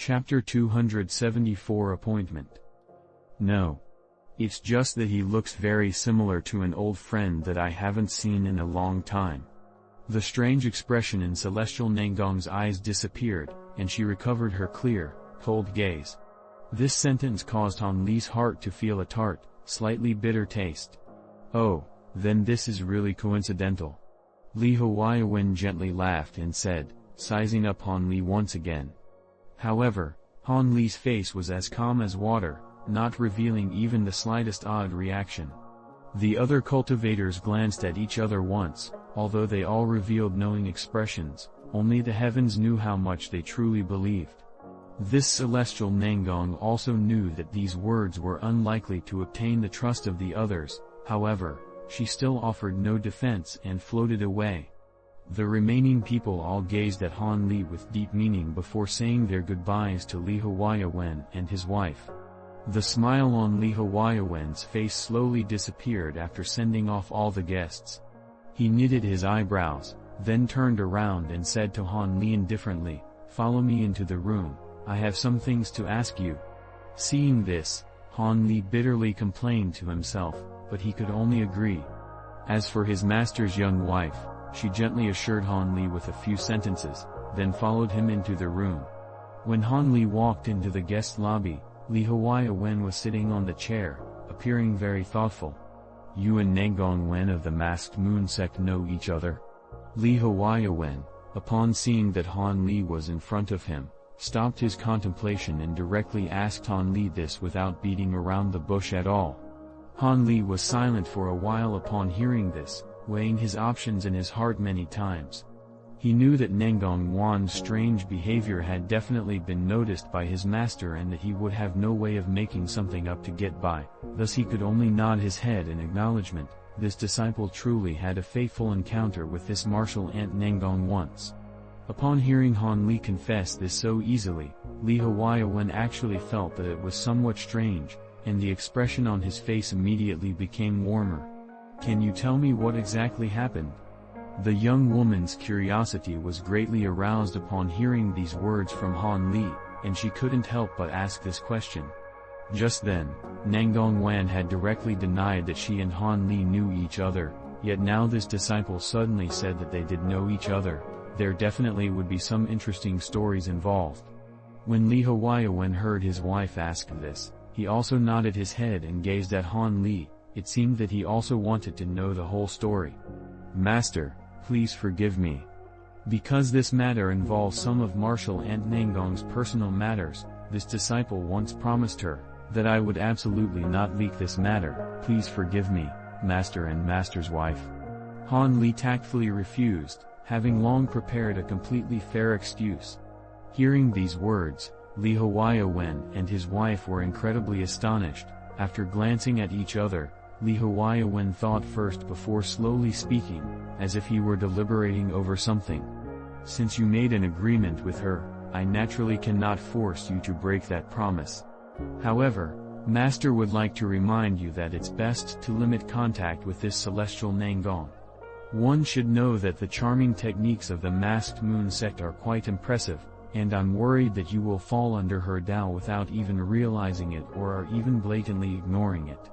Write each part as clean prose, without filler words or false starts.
Chapter 274 Appointment. No. It's just that he looks very similar to an old friend that I haven't seen in a long time. The strange expression in Celestial Nangong's eyes disappeared, and she recovered her clear, cold gaze. This sentence caused Han Li's heart to feel a tart, slightly bitter taste. Oh, then this is really coincidental. Li Huaiwen gently laughed and said, sizing up Han Li once again. However, Han Li's face was as calm as water, not revealing even the slightest odd reaction. The other cultivators glanced at each other once, although they all revealed knowing expressions, only the heavens knew how much they truly believed. This celestial Nangong also knew that these words were unlikely to obtain the trust of the others, however, she still offered no defense and floated away. The remaining people all gazed at Han Li with deep meaning before saying their goodbyes to Li Huaiwen and his wife. The smile on Li Huaiwen's face slowly disappeared after sending off all the guests. He knitted his eyebrows, then turned around and said to Han Li indifferently, "Follow me into the room, I have some things to ask you." Seeing this, Han Li bitterly complained to himself, but he could only agree. As for his master's young wife, she gently assured Han Li with a few sentences, then followed him into the room. When Han Li walked into the guest lobby, Li Huaiwen was sitting on the chair, appearing very thoughtful. "You and Nangong Wen of the Masked Moon sect know each other?" Li Huaiwen, upon seeing that Han Li was in front of him, stopped his contemplation and directly asked Han Li this without beating around the bush at all. Han Li was silent for a while upon hearing this, weighing his options in his heart many times. He knew that Nangong Wan's strange behavior had definitely been noticed by his master and that he would have no way of making something up to get by, thus he could only nod his head in acknowledgement. This disciple truly had a fateful encounter with this martial ant Nangong once. Upon hearing Han Li confess this so easily, Li Huaiwen actually felt that it was somewhat strange, and the expression on his face immediately became warmer. "Can you tell me what exactly happened?" The young woman's curiosity was greatly aroused upon hearing these words from Han Li, and she couldn't help but ask this question. Just then, Nangong Wan had directly denied that she and Han Li knew each other, yet now this disciple suddenly said that they did know each other. There definitely would be some interesting stories involved. When Li Huaiwen heard his wife ask this, he also nodded his head and gazed at Han Li. It seemed that he also wanted to know the whole story. "Master, please forgive me. Because this matter involves some of Martial Ant Nangong's personal matters, this disciple once promised her that I would absolutely not leak this matter. Please forgive me, Master and Master's wife." Han Li tactfully refused, having long prepared a completely fair excuse. Hearing these words, Li Huaiwen and his wife were incredibly astonished. After glancing at each other, Li Huaiwen thought first before slowly speaking, as if he were deliberating over something. "Since you made an agreement with her, I naturally cannot force you to break that promise. However, Master would like to remind you that it's best to limit contact with this celestial Nangong. One should know that the charming techniques of the Masked Moon sect are quite impressive, and I'm worried that you will fall under her Tao without even realizing it or are even blatantly ignoring it.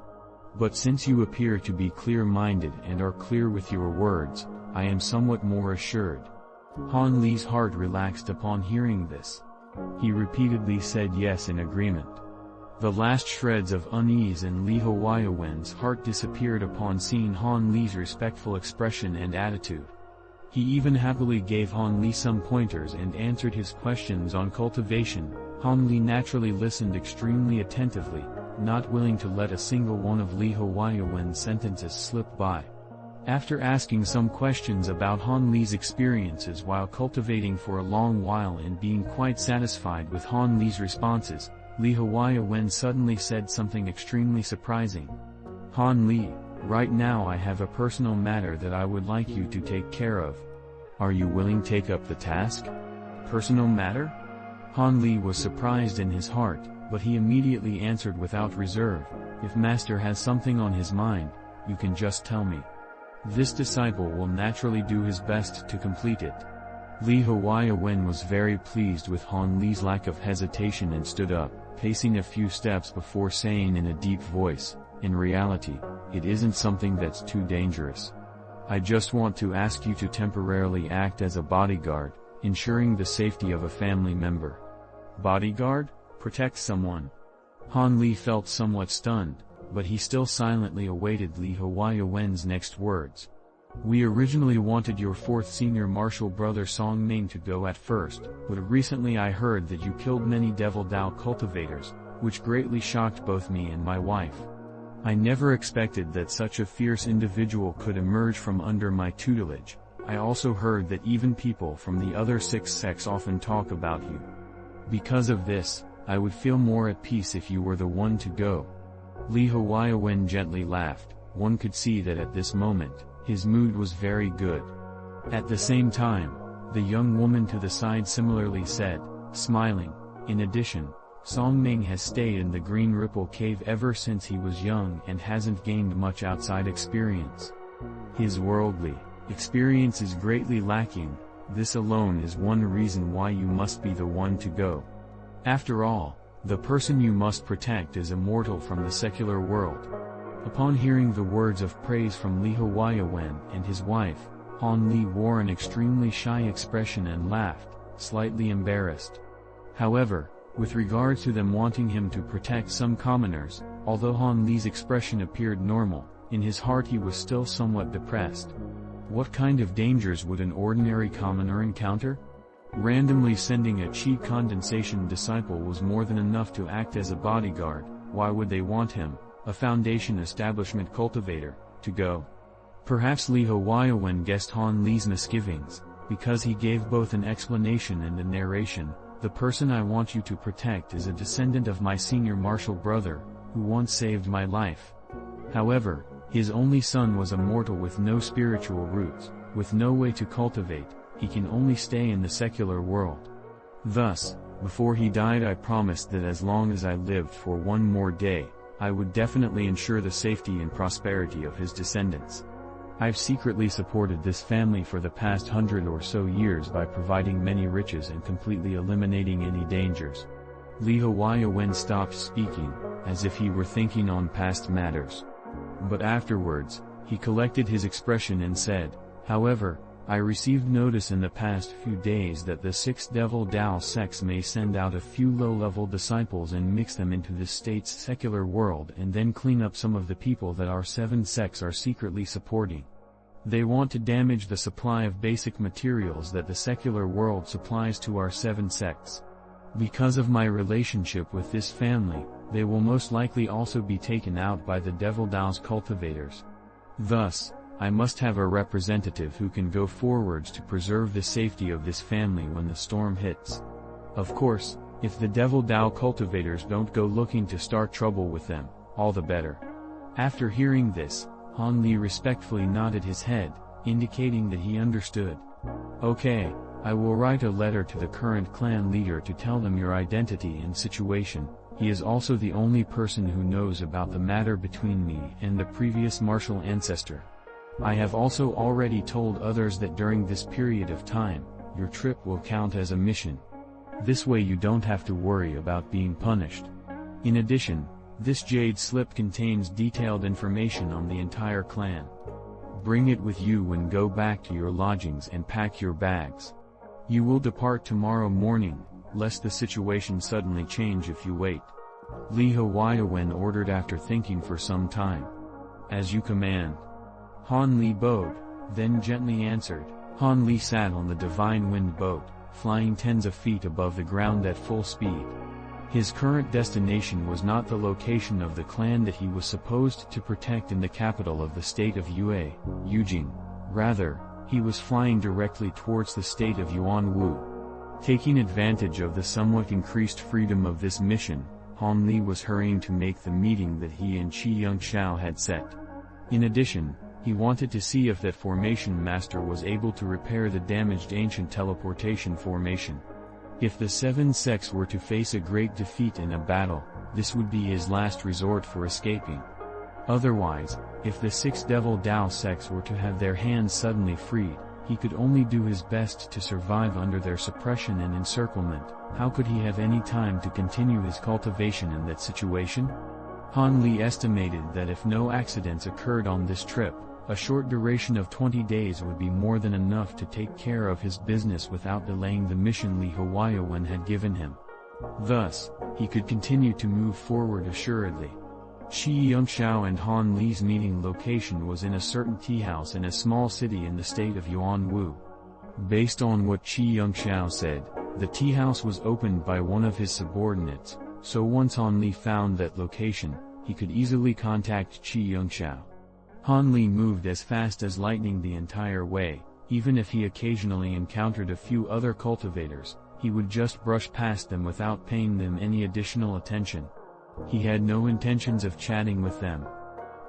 But since you appear to be clear-minded and are clear with your words, I am somewhat more assured." Han Li's heart relaxed upon hearing this. He repeatedly said yes in agreement. The last shreds of unease in Li Huaiwen's heart disappeared upon seeing Han Li's respectful expression and attitude. He even happily gave Han Li some pointers and answered his questions on cultivation. Han Li naturally listened extremely attentively, not willing to let a single one of Li Huaiwen's sentences slip by. After asking some questions about Han Li's experiences while cultivating for a long while and being quite satisfied with Han Li's responses, Li Huaiwen suddenly said something extremely surprising. "Han Li, right now I have a personal matter that I would like you to take care of. Are you willing to take up the task?" "Personal matter?" Han Li was surprised in his heart, but he immediately answered without reserve, "If Master has something on his mind, you can just tell me. This disciple will naturally do his best to complete it." Li Huaiwen was very pleased with Han Li's lack of hesitation and stood up, pacing a few steps before saying in a deep voice, "In reality, it isn't something that's too dangerous. I just want to ask you to temporarily act as a bodyguard, ensuring the safety of a family member." Bodyguard? Protect someone? Han Li felt somewhat stunned, but he still silently awaited Li Huaiwen's next words. "We originally wanted your fourth senior martial brother Song Ming to go at first, but recently I heard that you killed many Devil Dao cultivators, which greatly shocked both me and my wife. I never expected that such a fierce individual could emerge from under my tutelage. I also heard that even people from the other 6 sects often talk about you. Because of this, I would feel more at peace if you were the one to go." Li Huaiwen gently laughed. One could see that at this moment, his mood was very good. At the same time, the young woman to the side similarly said, smiling, "In addition, Song Ming has stayed in the Green Ripple Cave ever since he was young and hasn't gained much outside experience. His worldly experience is greatly lacking. This alone is one reason why you must be the one to go. After all, the person you must protect is immortal from the secular world." Upon hearing the words of praise from Li Huaiwen and his wife, Han Li wore an extremely shy expression and laughed, slightly embarrassed. However, with regard to them wanting him to protect some commoners, although Han Li's expression appeared normal, in his heart he was still somewhat depressed. What kind of dangers would an ordinary commoner encounter? Randomly sending a Qi condensation disciple was more than enough to act as a bodyguard. Why would they want him, a Foundation establishment cultivator, to go? Perhaps Li Huaiwen guessed Han Li's misgivings, because he gave both an explanation and a narration. "The person I want you to protect is a descendant of my senior martial brother, who once saved my life. However, his only son was a mortal with no spiritual roots, with no way to cultivate. He can only stay in the secular world. Thus, before he died I promised that as long as I lived for one more day, I would definitely ensure the safety and prosperity of his descendants. I've secretly supported this family for the past 100 or so years by providing many riches and completely eliminating any dangers." Li Huaiwen stopped speaking, as if he were thinking on past matters. But afterwards, he collected his expression and said, "However, I received notice in the past few days that the 6 Devil Dao sects may send out a few low-level disciples and mix them into the state's secular world and then clean up some of the people that our 7 sects are secretly supporting. They want to damage the supply of basic materials that the secular world supplies to our 7 sects. Because of my relationship with this family, they will most likely also be taken out by the Devil Dao's cultivators. Thus, I must have a representative who can go forwards to preserve the safety of this family when the storm hits. Of course, if the Devil Dao cultivators don't go looking to start trouble with them, all the better." After hearing this, Han Li respectfully nodded his head, indicating that he understood. "Okay, I will write a letter to the current clan leader to tell them your identity and situation. He is also the only person who knows about the matter between me and the previous martial ancestor. I have also already told others that during this period of time, your trip will count as a mission. This way you don't have to worry about being punished. In addition, this jade slip contains detailed information on the entire clan. Bring it with you and go back to your lodgings and pack your bags. You will depart tomorrow morning, lest the situation suddenly change if you wait." Li Huaiwen ordered after thinking for some time. "As you command." Han Li bowed, then gently answered. Han Li sat on the Divine Wind boat, flying tens of feet above the ground at full speed. His current destination was not the location of the clan that he was supposed to protect in the capital of the state of Yue, Yujing. Rather, he was flying directly towards the state of Yuanwu. Taking advantage of the somewhat increased freedom of this mission, Han Li was hurrying to make the meeting that he and Qi Yongxiao had set. In addition, he wanted to see if that formation master was able to repair the damaged ancient teleportation formation. If the 7 sects were to face a great defeat in a battle, this would be his last resort for escaping. Otherwise, if the 6 Devil Dao sects were to have their hands suddenly freed, He could only do his best to survive under their suppression and encirclement. How could he have any time to continue his cultivation in that situation? Han Li estimated that if no accidents occurred on this trip, a short duration of 20 days would be more than enough to take care of his business without delaying the mission Li Huaiyuan had given him. Thus, he could continue to move forward assuredly. Qi Yongxiao and Han Li's meeting location was in a certain tea house in a small city in the state of Yuanwu. Based on what Qi Yongxiao said, the tea house was opened by one of his subordinates, so once Han Li found that location, he could easily contact Qi Yongxiao. Han Li moved as fast as lightning the entire way. Even if he occasionally encountered a few other cultivators, he would just brush past them without paying them any additional attention. He had no intentions of chatting with them.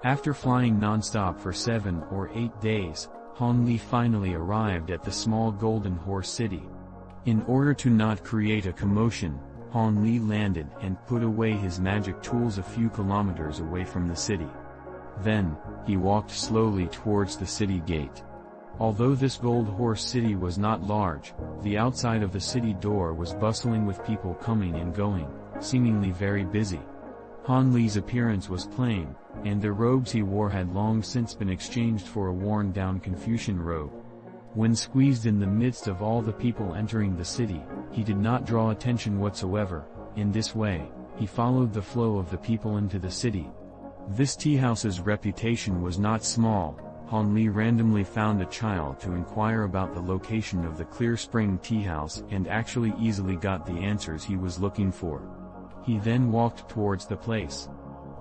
After flying non-stop for 7 or 8 days, Han Li finally arrived at the small Golden Horse City. In order to not create a commotion, Han Li landed and put away his magic tools a few kilometers away from the city. Then, he walked slowly towards the city gate. Although this Gold Horse City was not large, the outside of the city door was bustling with people coming and going, seemingly very busy. Han Li's appearance was plain, and the robes he wore had long since been exchanged for a worn-down Confucian robe. When squeezed in the midst of all the people entering the city, he did not draw attention whatsoever. In this way, he followed the flow of the people into the city. This tea house's reputation was not small. Han Li randomly found a child to inquire about the location of the Clear Spring Tea House and actually easily got the answers he was looking for. He then walked towards the place.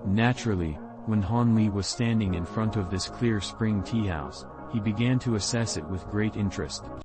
Naturally, when Han Li was standing in front of this Clear Spring Tea House, he began to assess it with great interest.